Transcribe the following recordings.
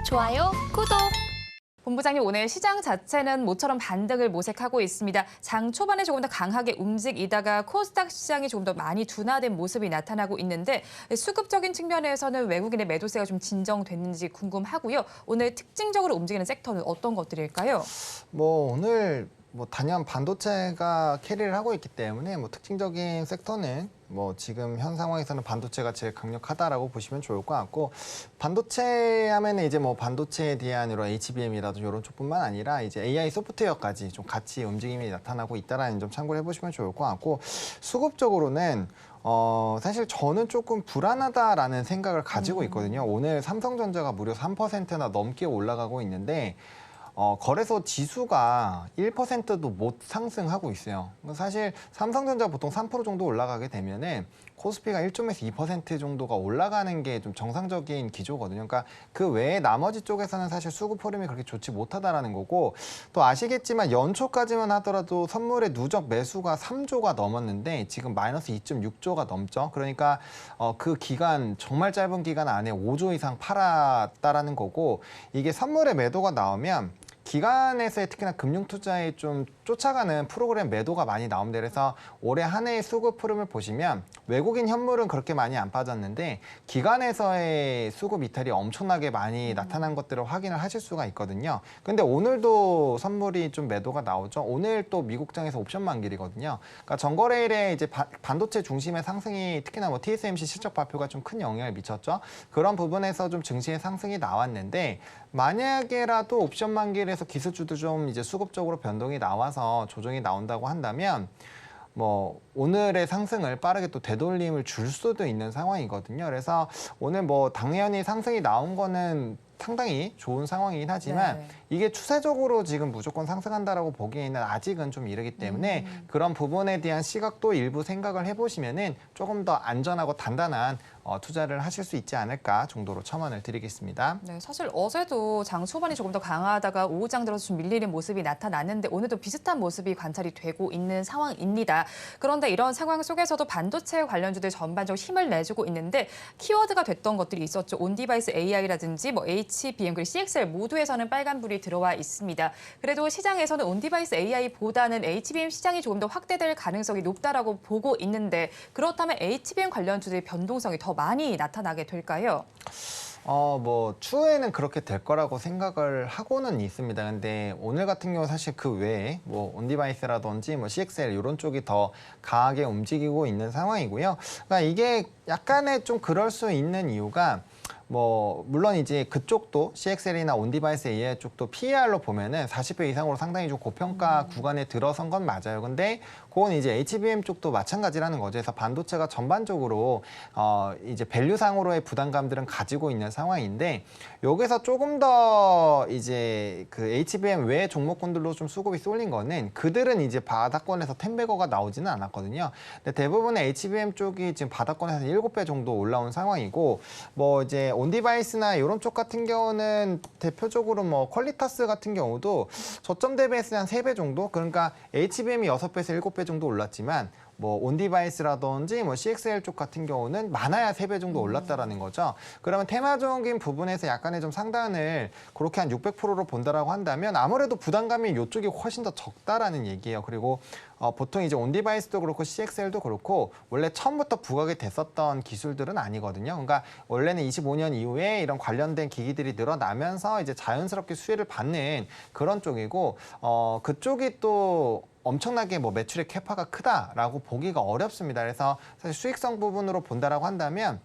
좋아요, 구독. 본부장님, 오늘 시장 자체는 모처럼 반등을 모색하고 있습니다. 장 초반에 조금 더 강하게 움직이다가 코스닥 시장이 조금 더 많이 둔화된 모습이 나타나고 있는데 수급적인 측면에서는 외국인의 매도세가 좀 진정됐는지 궁금하고요. 오늘 특징적으로 움직이는 섹터는 어떤 것들일까요? 오늘 단연 반도체가 캐리를 하고 있기 때문에 특징적인 섹터는 지금 현 상황에서는 반도체가 제일 강력하다라고 보시면 좋을 것 같고, 반도체 하면은 이제 반도체에 대한 이런 HBM이라든지 이런 쪽뿐만 아니라 이제 AI 소프트웨어까지 좀 같이 움직임이 나타나고 있다라는 점 참고를 해보시면 좋을 것 같고, 수급적으로는 사실 저는 조금 불안하다라는 생각을 가지고 있거든요. 오늘 삼성전자가 무려 3%나 넘게 올라가고 있는데 거래소 지수가 1%도 못 상승하고 있어요. 사실 삼성전자 보통 3% 정도 올라가게 되면은 코스피가 1.에서 2% 정도가 올라가는 게 좀 정상적인 기조거든요. 그러니까 그 외에 나머지 쪽에서는 사실 수급 흐름이 그렇게 좋지 못하다라는 거고, 또 아시겠지만 연초까지만 하더라도 선물의 누적 매수가 3조가 넘었는데 지금 마이너스 2.6조가 넘죠. 그러니까 그 기간, 정말 짧은 기간 안에 5조 이상 팔았다라는 거고, 이게 선물의 매도가 나오면 기관에서의 특히나 금융투자에 좀 쫓아가는 프로그램 매도가 많이 나옵니다. 그래서 올해 한 해의 수급 흐름을 보시면 외국인 현물은 그렇게 많이 안 빠졌는데 기관에서의 수급 이탈이 엄청나게 많이 나타난 것들을 확인을 하실 수가 있거든요. 근데 오늘도 선물이 좀 매도가 나오죠. 오늘 또 미국장에서 옵션 만길이거든요. 그러니까 전거래일에 이제 반도체 중심의 상승이 특히나 TSMC 실적 발표가 좀 큰 영향을 미쳤죠. 그런 부분에서 좀 증시의 상승이 나왔는데, 만약에라도 옵션 만길에서 기술주도 좀 이제 수급적으로 변동이 나와서 조정이 나온다고 한다면 오늘의 상승을 빠르게 또 되돌림을 줄 수도 있는 상황이거든요. 그래서 오늘 당연히 상승이 나온 거는 상당히 좋은 상황이긴 하지만 이게 추세적으로 지금 무조건 상승한다라고 보기에는 아직은 좀 이르기 때문에 그런 부분에 대한 시각도 일부 생각을 해보시면은 조금 더 안전하고 단단한 투자를 하실 수 있지 않을까 정도로 첨언을 드리겠습니다. 네, 사실 어제도 장 초반이 조금 더 강하다가 오후장 들어서 좀 밀리는 모습이 나타났는데 오늘도 비슷한 모습이 관찰이 되고 있는 상황입니다. 그런데 이런 상황 속에서도 반도체 관련주들 전반적으로 힘을 내주고 있는데 키워드가 됐던 것들이 있었죠. 온디바이스 AI라든지 HBM 그리고 CXL 모두에서는 빨간불이 들어와 있습니다. 그래도 시장에서는 온디바이스 AI보다는 HBM 시장이 조금 더 확대될 가능성이 높다라고 보고 있는데, 그렇다면 HBM 관련주들의 변동성이 더 많이 나타나게 될까요? 추후에는 그렇게 될 거라고 생각을 하고는 있습니다. 근데 오늘 같은 경우 사실 그 외에 온디바이스라든지 CXL 이런 쪽이 더 강하게 움직이고 있는 상황이고요. 그러니까 이게 약간의 좀 그럴 수 있는 이유가 물론 이제 그쪽도 CXL이나 온디바이스 AI 쪽도 PER로 보면은 40배 이상으로 상당히 좀 고평가 구간에 들어선 건 맞아요. 근데 그건 이제 HBM 쪽도 마찬가지라는 거죠. 그래서 반도체가 전반적으로 이제 밸류상으로의 부담감들은 가지고 있는 상황인데, 여기서 조금 더 이제 그 HBM 외 종목군들로 좀 수급이 쏠린 거는 그들은 이제 바닥권에서 10배거가 나오지는 않았거든요. 근데 대부분의 HBM 쪽이 지금 바닥권에서 7배 정도 올라온 상황이고, 이제 온디바이스나 이런 쪽 같은 경우는 대표적으로 퀄리타스 같은 경우도 저점 대비해서 한 3배 정도? 그러니까 HBM이 6배에서 7배 정도 올랐지만 온디바이스라든지 CXL 쪽 같은 경우는 많아야 3배 정도 올랐다라는 거죠. 그러면 테마적인 부분에서 약간의 좀 상단을 그렇게 한 600%로 본다라고 한다면 아무래도 부담감이 이쪽이 훨씬 더 적다라는 얘기예요. 그리고 보통 이제 온디바이스도 그렇고 CXL도 그렇고 원래 처음부터 부각이 됐었던 기술들은 아니거든요. 그러니까 원래는 25년 이후에 이런 관련된 기기들이 늘어나면서 이제 자연스럽게 수혜를 받는 그런 쪽이고, 그쪽이 또 엄청나게 매출의 캐파가 크다라고 보기가 어렵습니다. 그래서 사실 수익성 부분으로 본다라고 한다면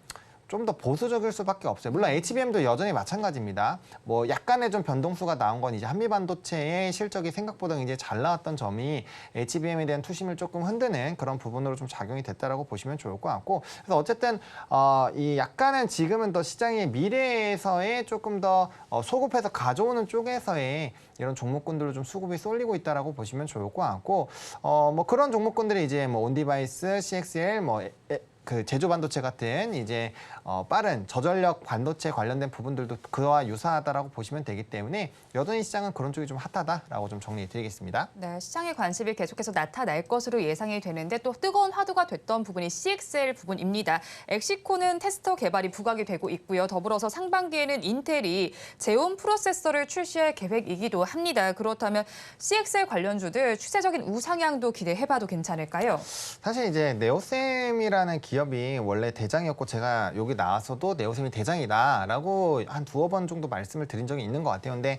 좀 더 보수적일 수밖에 없어요. 물론 HBM도 여전히 마찬가지입니다. 약간의 좀 변동수가 나온 건 이제 한미반도체의 실적이 생각보다 굉장히 잘 나왔던 점이 HBM에 대한 투심을 조금 흔드는 그런 부분으로 좀 작용이 됐다라고 보시면 좋을 것 같고, 그래서 어쨌든 이 약간은 지금은 더 시장의 미래에서의 조금 더 소급해서 가져오는 쪽에서의 이런 종목군들로 좀 수급이 쏠리고 있다라고 보시면 좋을 것 같고, 그런 종목군들이 이제 온디바이스, CXL, 그 제조 반도체 같은 이제 빠른 저전력 반도체 관련된 부분들도 그와 유사하다라고 보시면 되기 때문에 여전히 시장은 그런 쪽이 좀 핫하다라고 좀 정리해드리겠습니다. 네, 시장의 관심이 계속해서 나타날 것으로 예상이 되는데 또 뜨거운 화두가 됐던 부분이 CXL 부분입니다. 엑시코는 테스터 개발이 부각이 되고 있고요. 더불어서 상반기에는 인텔이 제온 프로세서를 출시할 계획이기도 합니다. 그렇다면 CXL 관련주들 추세적인 우상향도 기대해봐도 괜찮을까요? 사실 이제 네오셈이라는 기업이 원래 대장이었고 제가 여기 나와서도 네오셈이 대장이다라고 한 두어 번 정도 말씀을 드린 적이 있는 것 같아요. 근데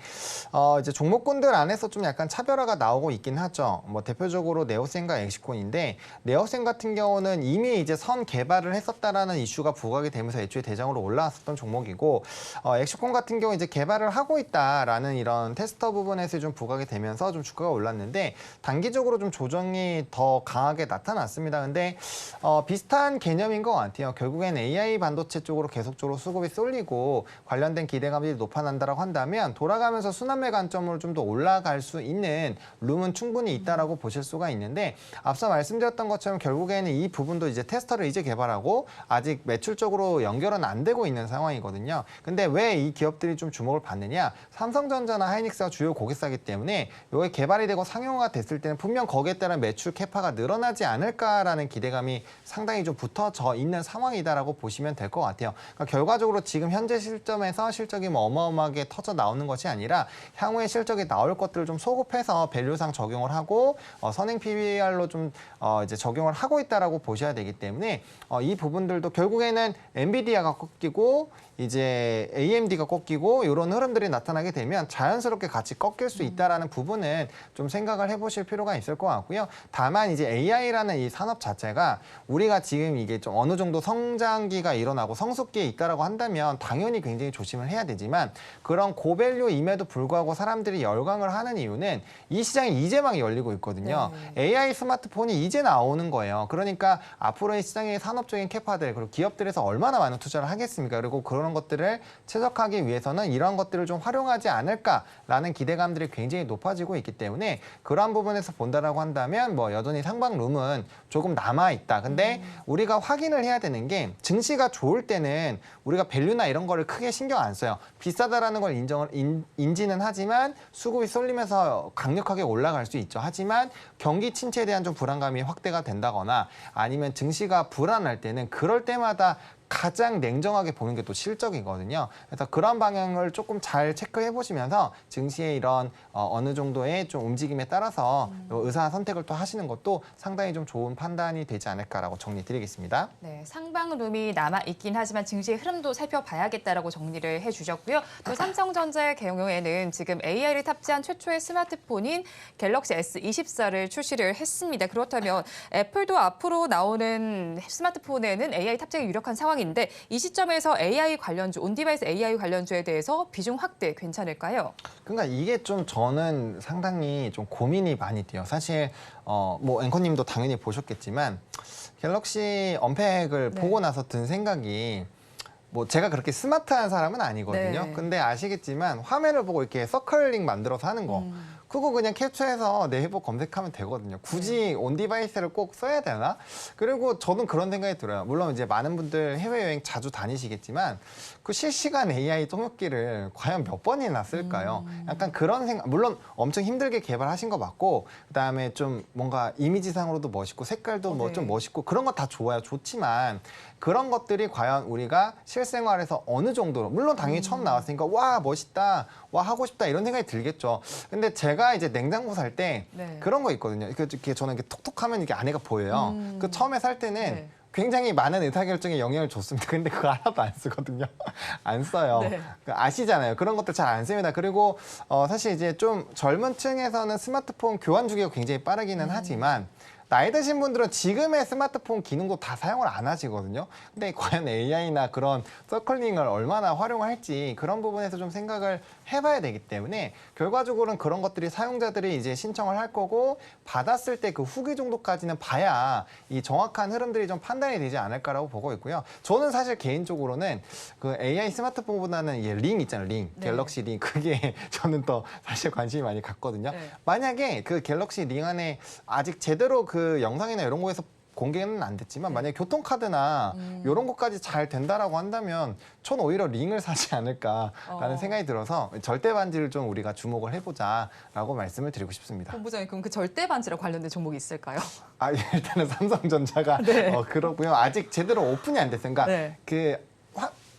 이제 종목군들 안에서 좀 약간 차별화가 나오고 있긴 하죠. 뭐 대표적으로 네오셈과 엑시콘인데 네오셈 같은 경우는 이미 이제 선 개발을 했었다라는 이슈가 부각이 되면서 애초에 대장으로 올라왔었던 종목이고 엑시콘 같은 경우 이제 개발을 하고 있다라는 이런 테스터 부분에서 좀 부각이 되면서 좀 주가가 올랐는데 단기적으로 좀 조정이 더 강하게 나타났습니다. 근데 비슷한 개념인 것 같아요. 결국엔 AI 반도체 쪽으로 계속적으로 수급이 쏠리고 관련된 기대감이 높아난다라고 한다면 돌아가면서 순환매 관점으로 좀 더 올라갈 수 있는 룸은 충분히 있다라고 보실 수가 있는데 앞서 말씀드렸던 것처럼 결국에는 이 부분도 이제 테스터를 이제 개발하고 아직 매출적으로 연결은 안 되고 있는 상황이거든요. 근데 왜 이 기업들이 좀 주목을 받느냐? 삼성전자나 하이닉스가 주요 고객사이기 때문에 이게 개발이 되고 상용화가 됐을 때는 분명 거기에 따른 매출 캐파가 늘어나지 않을까라는 기대감이 상당히 좀 붙어져 있는 상황이다라고 보시면 될 것 같아요. 그러니까 결과적으로 지금 현재 시점에서 실적이 뭐 어마어마하게 터져 나오는 것이 아니라 향후에 실적이 나올 것들을 좀 소급해서 밸류상 적용을 하고 선행 PBR로 좀 이제 적용을 하고 있다라고 보셔야 되기 때문에 이 부분들도 결국에는 엔비디아가 꺾이고 이제 AMD가 꺾이고 이런 흐름들이 나타나게 되면 자연스럽게 같이 꺾일 수 있다라는 부분은 좀 생각을 해보실 필요가 있을 것 같고요. 다만 이제 AI라는 이 산업 자체가 우리가 지금 이게 좀 어느 정도 성장기가 일어나고 성숙기에 있다라고 한다면 당연히 굉장히 조심을 해야 되지만 그런 고밸류임에도 불구하고 사람들이 열광을 하는 이유는 이 시장이 이제 막 열리고 있거든요. AI 스마트폰이 이제 나오는 거예요. 그러니까 앞으로의 시장의 산업적인 캐파들 그리고 기업들에서 얼마나 많은 투자를 하겠습니까? 그리고 그런 것들을 최적화하기 위해서는 이런 것들을 좀 활용하지 않을까라는 기대감들이 굉장히 높아지고 있기 때문에 그러한 부분에서 본다라고 한다면 뭐 여전히 상방룸은 조금 남아 있다. 근데 우리가 확인을 해야 되는 게 증시가 좋을 때는 우리가 밸류나 이런 거를 크게 신경 안 써요. 비싸다라는 걸 인지는 하지만 수급이 쏠리면서 강력하게 올라갈 수 있죠. 하지만 경기 침체에 대한 좀 불안감이 확대가 된다거나 아니면 증시가 불안할 때는 그럴 때마다 가장 냉정하게 보는 게 또 실적이거든요. 그래서 그런 방향을 조금 잘 체크해 보시면서 증시의 이런 어느 정도의 좀 움직임에 따라서 의사 선택을 또 하시는 것도 상당히 좀 좋은 판단이 되지 않을까라고 정리드리겠습니다. 네, 상방룸이 남아 있긴 하지만 증시의 흐름도 살펴봐야겠다라고 정리를 해주셨고요. 또 삼성전자의 경우에는 지금 AI를 탑재한 최초의 스마트폰인 갤럭시 S24를 출시를 했습니다. 그렇다면 애플도 앞으로 나오는 스마트폰에는 AI 탑재가 유력한 상황인데 이 시점에서 AI 관련주, 온디바이스 AI 관련주에 대해서 비중 확대 괜찮을까요? 그러니까 이게 좀 저는 상당히 좀 고민이 많이 돼요. 사실 뭐 앵커님도 당연히 보셨겠지만 갤럭시 언팩을 네. 보고 나서 든 생각이 뭐 제가 그렇게 스마트한 사람은 아니거든요. 네. 근데 아시겠지만 화면을 보고 이렇게 서클링 만들어서 하는 거 그거 그냥 캡처해서 네이버 검색하면 되거든요. 굳이 온디바이스를 꼭 써야 되나? 그리고 저는 그런 생각이 들어요. 물론 이제 많은 분들 해외여행 자주 다니시겠지만 그 실시간 AI 통역기를 과연 몇 번이나 쓸까요? 약간 그런 생각, 물론 엄청 힘들게 개발하신 거 맞고 그다음에 좀 뭔가 이미지상으로도 멋있고 색깔도 뭐 좀 네. 멋있고 그런 거 다 좋아요. 좋지만 그런 것들이 과연 우리가 실생활에서 어느 정도로 물론 당연히 처음 나왔으니까 와 멋있다 와 하고 싶다 이런 생각이 들겠죠. 근데 제가 이제 냉장고 살 때 네. 그런 거 있거든요. 이렇게 저는 이렇게 톡톡하면 이게 안에가 보여요. 그 처음에 살 때는 네. 굉장히 많은 의사결정에 영향을 줬습니다. 근데 그거 하나도 안 쓰거든요. 안 써요. 네. 아시잖아요. 그런 것들 잘 안 씁니다. 그리고 사실 이제 좀 젊은 층에서는 스마트폰 교환 주기가 굉장히 빠르기는 하지만 나이 드신 분들은 지금의 스마트폰 기능도 다 사용을 안 하시거든요. 근데 과연 AI나 그런 서클링을 얼마나 활용할지 그런 부분에서 좀 생각을 해봐야 되기 때문에 결과적으로는 그런 것들이 사용자들이 이제 신청을 할 거고 받았을 때 그 후기 정도까지는 봐야 이 정확한 흐름들이 좀 판단이 되지 않을까라고 보고 있고요. 저는 사실 개인적으로는 그 AI 스마트폰보다는 링 있잖아요. 링. 네. 갤럭시 링. 그게 저는 더 사실 관심이 많이 갔거든요. 네. 만약에 그 갤럭시 링 안에 아직 제대로 그 영상이나 이런 거에서 공개는 안 됐지만 만약에 교통카드나 이런 것까지 잘 된다라고 한다면 전 오히려 링을 사지 않을까라는 생각이 들어서 절대 반지를 좀 우리가 주목을 해보자라고 말씀을 드리고 싶습니다. 본부장님, 그럼 그 절대 반지랑 관련된 종목이 있을까요? 아, 일단은 삼성전자가 네. 그렇고요. 아직 제대로 오픈이 안 됐어요. 그러니까 네.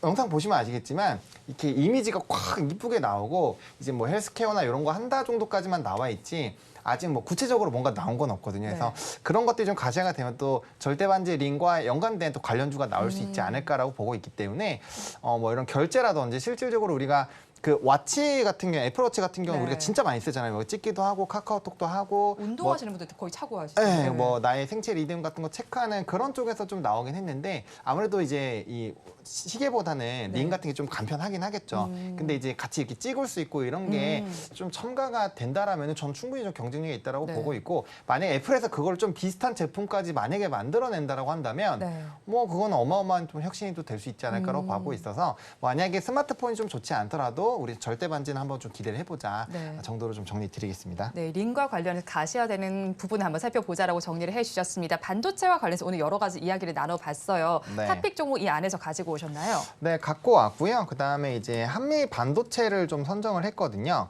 영상 보시면 아시겠지만 이렇게 이미지가 꽉 이쁘게 나오고 이제 뭐 헬스케어나 이런 거 한다 정도까지만 나와 있지 아직 뭐 구체적으로 뭔가 나온 건 없거든요. 그래서 그런 것들이 좀 가시화가 되면 또 절대반지 링과 연관된 또 관련주가 나올 수 있지 않을까라고 보고 있기 때문에 뭐 이런 결제라든지 실질적으로 우리가 그 와치 같은 경우, 애플워치 같은 경우 네. 우리가 진짜 많이 쓰잖아요. 뭐 찍기도 하고 카카오톡도 하고 운동하시는 분들 거의 차고 하시죠. 네, 뭐 나의 생체 리듬 같은 거 체크하는 그런 쪽에서 좀 나오긴 했는데 아무래도 이제 이 시계보다는 링 같은 게 좀 간편하긴 하겠죠. 근데 이제 같이 이렇게 찍을 수 있고 이런 게 좀 첨가가 된다라면 전 충분히 좀 경쟁력이 있다라고 네. 보고 있고 만약에 애플에서 그걸 좀 비슷한 제품까지 만약에 만들어낸다라고 한다면 네. 뭐 그건 어마어마한 좀 혁신이 또 될 수 있지 않을까라고 보고 있어서 만약에 스마트폰이 좀 좋지 않더라도 우리 절대 반지는 한번 좀 기대를 해보자 네. 정도로 좀 정리드리겠습니다. 네, 링과 관련해서 가시화되는 부분을 한번 살펴보자라고 정리를 해주셨습니다. 반도체와 관련해서 오늘 여러 가지 이야기를 나눠봤어요. 네. 탑픽 종목 이 안에서 가지고 오셨나요? 네, 갖고 왔고요. 그다음에 이제 한미 반도체를 좀 선정을 했거든요.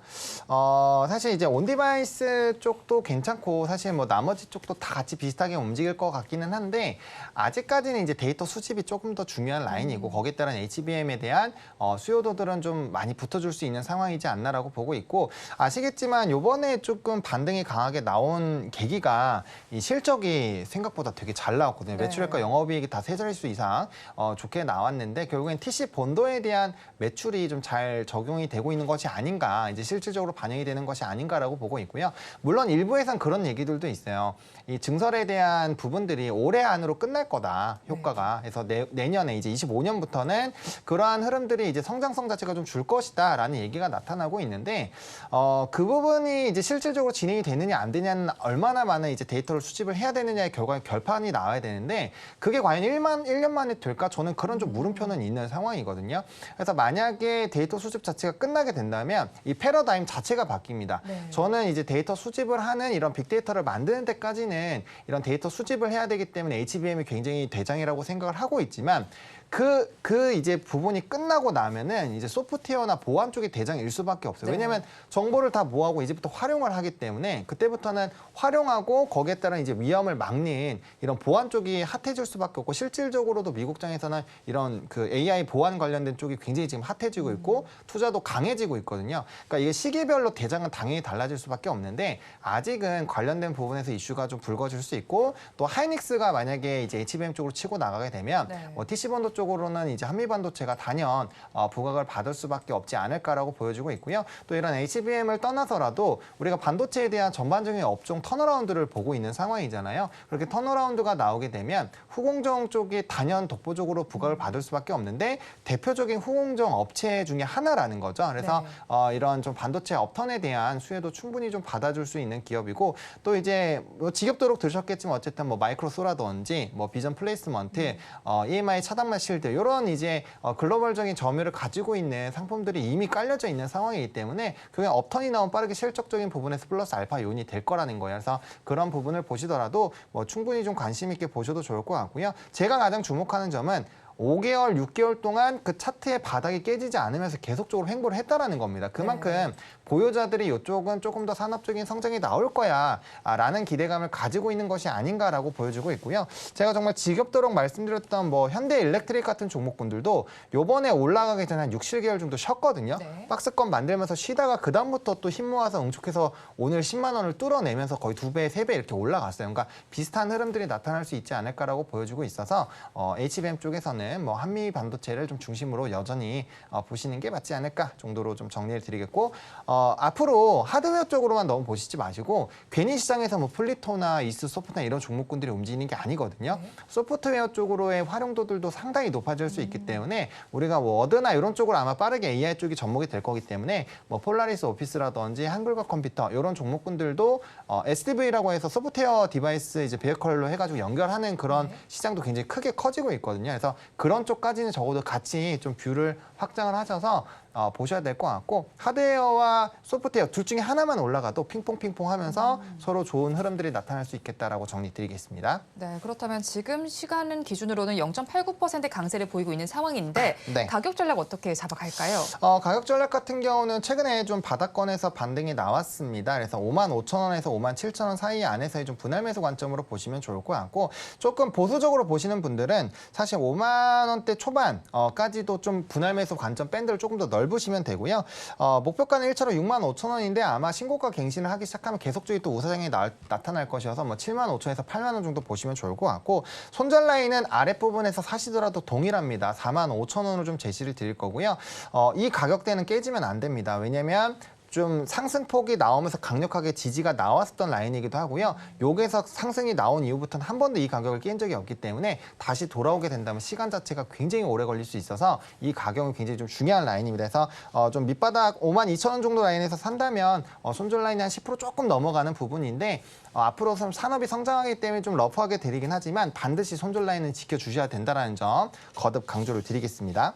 사실 이제 온디바이스 쪽도 괜찮고 사실 뭐 나머지 쪽도 다 같이 비슷하게 움직일 것 같기는 한데 아직까지는 이제 데이터 수집이 조금 더 중요한 라인이고 거기에 따른 HBM에 대한 수요도들은 좀 많이 붙어줄 수 있는 상황이지 않나라고 보고 있고 아시겠지만 요번에 조금 반등이 강하게 나온 계기가 이 실적이 생각보다 되게 잘 나왔거든요. 네. 매출액과 영업이익이 다 세 자릿수 이상 좋게 나왔는데 결국엔 TC 본도에 대한 매출이 좀 잘 적용이 되고 있는 것이 아닌가 이제 실질적으로 반영이 되는 것이 아닌가라고 보고 있고요. 물론 일부에선 그런 얘기들도 있어요. 이 증설에 대한 부분들이 올해 안으로 끝날 거다 효과가. 그래서 내년에 이제 25년부터는 그러한 흐름들이 이제 성장성 자체가 좀 줄 것이다라는 얘기가 나타나고 있는데 그 부분이 이제 실질적으로 진행이 되느냐 안 되냐는 얼마나 많은 이제 데이터를 수집을 해야 되느냐의 결판이 나와야 되는데 그게 과연 1년 만에 될까? 저는 그런 좀 물음표는 있는 상황이거든요. 그래서 만약에 데이터 수집 자체가 끝나게 된다면 이 패러다임 자체가 바뀝니다. 네. 저는 이제 데이터 수집을 하는 이런 빅데이터를 만드는 데까지는 이런 데이터 수집을 해야 되기 때문에 HBM이 굉장히 대장이라고 생각을 하고 있지만 그 이제 부분이 끝나고 나면은 이제 소프트웨어나 보안 쪽이 대장일 수밖에 없어요. 네. 왜냐면 정보를 다 모아고 이제부터 활용을 하기 때문에 그때부터는 활용하고 거기에 따른 이제 위험을 막는 이런 보안 쪽이 핫해질 수밖에 없고 실질적으로도 미국장에서는 이런 그 AI 보안 관련된 쪽이 굉장히 지금 핫해지고 있고 투자도 강해지고 있거든요. 그러니까 이게 시기별로 대장은 당연히 달라질 수밖에 없는데 아직은 관련된 부분에서 이슈가 좀 불거질 수 있고 또 하이닉스가 만약에 이제 HBM 쪽으로 치고 나가게 되면 네. 뭐 TC본도 쪽으로는 이제 한미반도체가 단연 부각을 받을 수밖에 없지 않을까라고 보여지고 있고요. 또 이런 HBM을 떠나서라도 우리가 반도체에 대한 전반적인 업종 턴어라운드를 보고 있는 상황이잖아요. 그렇게 턴어라운드가 나오게 되면 후공정 쪽이 단연 독보적으로 부각을 받을 수밖에 없는데 대표적인 후공정 업체 중에 하나라는 거죠. 그래서 이런 좀 반도체 업턴에 대한 수혜도 충분히 좀 받아줄 수 있는 기업이고 또 이제 뭐 지겹도록 들으셨겠지만 어쨌든 뭐 마이크로소라든지 뭐 비전 플레이스먼트, EMI 차단말 실드 이런 이제 글로벌적인 점유율을 가지고 있는 상품들이 이미 깔려져 있는 상황이기 때문에 그냥 업턴이 나온 빠르게 실적적인 부분에서 플러스 알파 요인이 될 거라는 거예요. 그래서 그런 부분을 보시더라도 뭐 충분히 좀 관심 있게 보셔도 좋을 것 같고요. 제가 가장 주목하는 점은 5개월, 6개월 동안 그 차트의 바닥이 깨지지 않으면서 계속적으로 횡보를 했다라는 겁니다. 그만큼 보유자들이 이쪽은 조금 더 산업적인 성장이 나올 거야 라는 기대감을 가지고 있는 것이 아닌가라고 보여지고 있고요. 제가 정말 지겹도록 말씀드렸던 뭐 현대일렉트릭 같은 종목군들도 요번에 올라가기 전에 한 6, 7개월 정도 쉬었거든요. 네. 박스권 만들면서 쉬다가 그다음부터 또 힘 모아서 응축해서 오늘 10만 원을 뚫어내면서 거의 2배, 3배 이렇게 올라갔어요. 그러니까 비슷한 흐름들이 나타날 수 있지 않을까라고 보여지고 있어서 HBM 쪽에서는 뭐 한미 반도체를 좀 중심으로 여전히 보시는 게 맞지 않을까 정도로 좀 정리를 드리겠고 앞으로 하드웨어 쪽으로만 너무 보시지 마시고 괜히 시장에서 뭐 플리토나 이스 소프트나 이런 종목군들이 움직이는 게 아니거든요. 소프트웨어 쪽으로의 활용도들도 상당히 높아질 수 있기 때문에 우리가 뭐 워드나 이런 쪽으로 아마 빠르게 AI 쪽이 접목이 될 거기 때문에 뭐 폴라리스 오피스라든지 한글과 컴퓨터 이런 종목군들도 SDV라고 해서 소프트웨어 디바이스 이제 베이컬로 해가지고 연결하는 그런 시장도 굉장히 크게 커지고 있거든요. 그래서 그런 쪽까지는 적어도 같이 좀 뷰를 확장을 하셔서 보셔야 될 것 같고 하드웨어와 소프트웨어 둘 중에 하나만 올라가도 핑퐁핑퐁 하면서 서로 좋은 흐름들이 나타날 수 있겠다라고 정리드리겠습니다. 네, 그렇다면 지금 시간은 기준으로는 0.89%의 강세를 보이고 있는 상황인데 네. 가격 전략 어떻게 잡아갈까요? 가격 전략 같은 경우는 최근에 좀 바닥권에서 반등이 나왔습니다. 그래서 55,000원에서 57,000원 사이 안에서의 좀 분할 매수 관점으로 보시면 좋을 것 같고 조금 보수적으로 보시는 분들은 사실 5만 원대 초반까지도 좀 분할 매수 관점 밴드를 조금 더 넓으시면 되고요. 목표가는 1차로 65,000원인데 아마 신고가 갱신을 하기 시작하면 계속적인 또 우사장이 나타날 것이어서 뭐 75,000원에서 8만 원 정도 보시면 좋을 것 같고 손절 라인은 아랫부분에서 사시더라도 동일합니다. 45,000원으로 좀 제시를 드릴 거고요. 이 가격대는 깨지면 안 됩니다. 왜냐면 좀 상승폭이 나오면서 강력하게 지지가 나왔었던 라인이기도 하고요. 여기서 상승이 나온 이후부터는 한 번도 이 가격을 깬 적이 없기 때문에 다시 돌아오게 된다면 시간 자체가 굉장히 오래 걸릴 수 있어서 이 가격은 굉장히 좀 중요한 라인입니다. 그래서 좀 밑바닥 52,000원 정도 라인에서 산다면 손절 라인이 한 10% 조금 넘어가는 부분인데 앞으로 산업이 성장하기 때문에 좀 러프하게 드리긴 하지만 반드시 손절 라인은 지켜주셔야 된다는 점 거듭 강조를 드리겠습니다.